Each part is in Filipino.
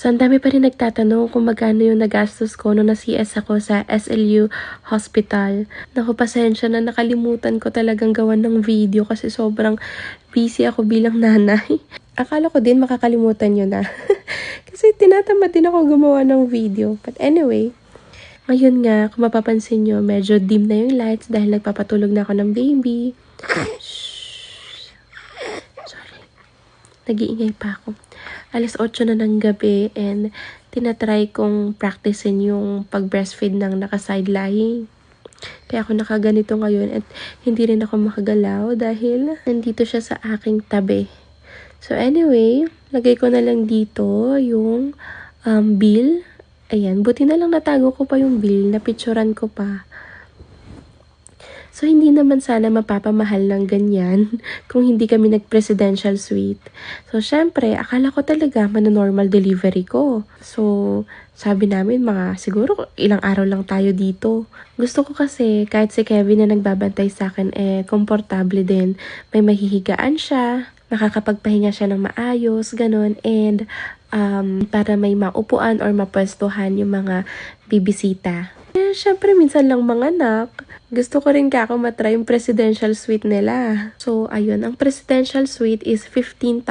So, ang dami pa rin nagtatanong kung magkano yung nagastos ko nung na-CS ako sa SLU Hospital. Naku, pasensya na, nakalimutan ko talagang gawan ng video kasi sobrang busy ako bilang nanay. Akala ko din makakalimutan nyo na. Kasi tinatamad din ako gumawa ng video. But anyway, ngayon nga, kung mapapansin nyo, medyo dim na yung lights dahil nagpapatulog na ako ng baby. Sorry. Nag-iingay pa ako. 8:00 na ng gabi and tinatry kong practicein yung pag-breastfeed ng naka-side lying. Kaya ako nakaganito ngayon at hindi rin ako makagalaw dahil nandito siya sa aking tabi. So anyway, lagay ko na lang dito yung bill. Ayan, buti na lang natago ko pa yung bill, napicturan ko pa. So, hindi naman sana mapapamahal ng ganyan kung hindi kami nag-presidential suite. So, syempre, akala ko talaga mano-normal delivery ko. So, sabi namin siguro ilang araw lang tayo dito. Gusto ko kasi kahit si Kevin na nagbabantay sa akin, komportable din. May mahihigaan siya, makakapagpahinga siya ng maayos, ganun. And, para may maupuan or mapwestuhan yung mga bibisita. Syempre, minsan lang mga anak. Gusto ko rin ako matry yung presidential suite nila. So, ayun. Ang presidential suite is 15,000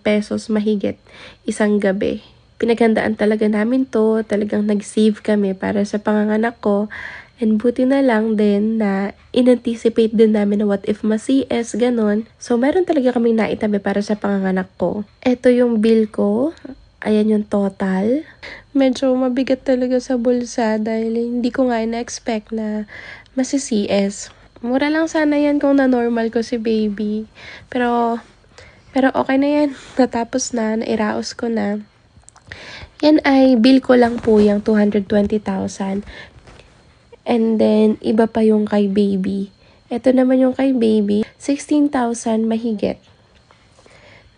pesos mahigit isang gabi. Pinaghandaan talaga namin to. Talagang nag-save kami para sa panganganak ko. And buti na lang din na in-anticipate din namin na what if ma-CS, ganon. So, meron talaga kaming naitabi para sa panganganak ko. Ito yung bill ko. Ayan yung total. Medyo mabigat talaga sa bulsa dahil hindi ko nga na-expect na masi-CS. Mura lang sana yan kung na-normal ko si baby. Pero okay na yan. Natapos na, nairaos ko na. Yan ay bill ko lang po yung 220,000. And then, iba pa yung kay baby. Ito naman yung kay baby, 16,000 mahigit.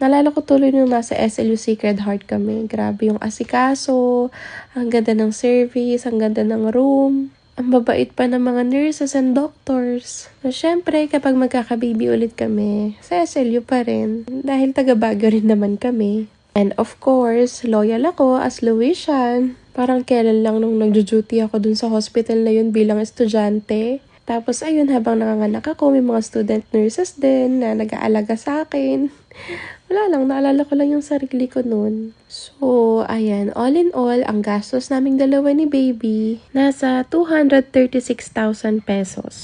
Nalala ko tuloy nung nasa SLU Sacred Heart kami. Grabe yung asikaso, ang ganda ng service, ang ganda ng room. Ang babait pa ng mga nurses and doctors. So, syempre, kapag magkakababy ulit kami, sa SLU pa rin. Dahil taga Baguio rin naman kami. And of course, loyal ako as Louisian. Parang kailan lang nung nagjo-duty ako dun sa hospital na yun bilang estudyante. Tapos ayun, habang nanganganak ako, may mga student nurses din na nag-aalaga sa akin. Wala lang, naalala ko lang yung sarili ko nun. So, ayan, all in all, ang gastos naming dalawa ni baby, nasa 236,000 pesos.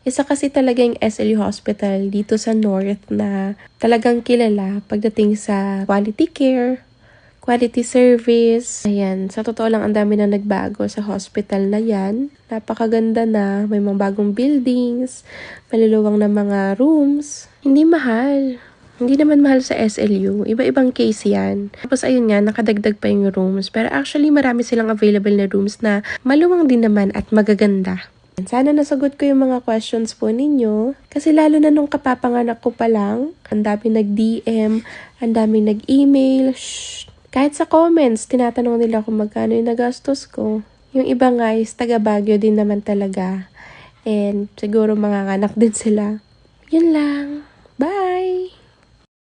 Isa kasi talaga yung SLU Hospital dito sa North na talagang kilala pagdating sa quality care, quality service. Ayan, sa totoo lang, ang dami na nagbago sa hospital na yan. Napakaganda na, may mga bagong buildings, maluluwang na mga rooms. Hindi mahal. Hindi naman mahal sa SLU. Iba-ibang case yan. Tapos ayun nga, nakadagdag pa yung rooms. Pero actually, marami silang available na rooms na maluwang din naman at magaganda. Sana nasagot ko yung mga questions po ninyo. Kasi lalo na nung kapapanganak ko pa lang, ang daming nag-DM, ang daming nag-email. Kahit sa comments, tinatanong nila kung magkano yung nagastos ko. Yung iba guys, taga Baguio din naman talaga. And siguro manganganak din sila. Yun lang. Bye!